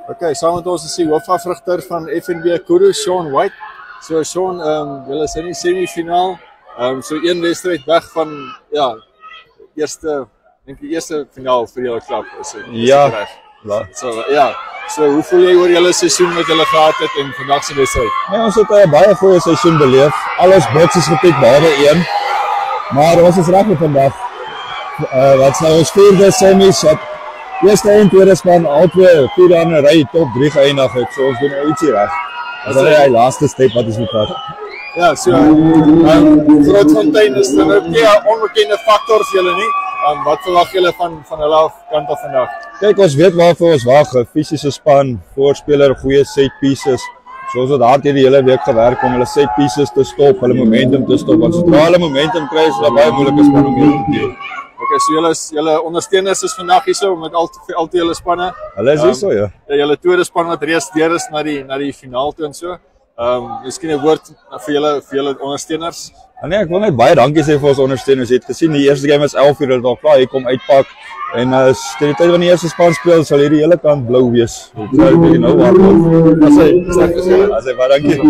Okay, saam met ons is die hoofafrigter van FNB Kudu, Sean White. So Sean, julle is in die semifinaal. So een wedstryd weg van eerste finaal vir julle klub. Ja. So hoe voel jy oor julle seisoen wat julle gehad het en vandag se wedstryd? Ja, ons het 'n baie goeie seisoen beleef. Alles boks is gepiek behalwe een. Maar ons is reg vir vandag. Wat nou ons vierde semis het. Eerste en tweede span albei 4 aan 'n ry top 3 geëindig het. So ons doen ietsie reg. Dat is die laaste stap wat ons moet vat. Ja, so Grootfontein is dan ook nie 'n onbekende faktor vir julle nie. Wat verwag julle van hulle kant af vandag? Kyk, ons weet waarvoor ons wag. 'n Fisiese span, voorspeler, goeie set pieces. So ons het hard hierdie hele week gewerk om hulle set pieces te stop, hulle momentum te stop. Want sodra hulle momentum kry, is dit baie moeilik om om mee te deel. Okay, so julle ondersteuners is vandag hierso met al julle spanne. Hulle is hierso, ja. Julle tweede span wat reeds deur is na die finaal toe en so. Miskien 'n woord vir julle ondersteuners. Nee, ek wil net baie dankie sê vir ons ondersteuners. Jy het gesien die eerste game was 11 uur, hulle het al klaar hier kom uitpak. En teen die tyd wanneer die eerste span speel, sal hierdie hele kant blou wees. Dit sal bietjie nou warm word. As hy baie dankie.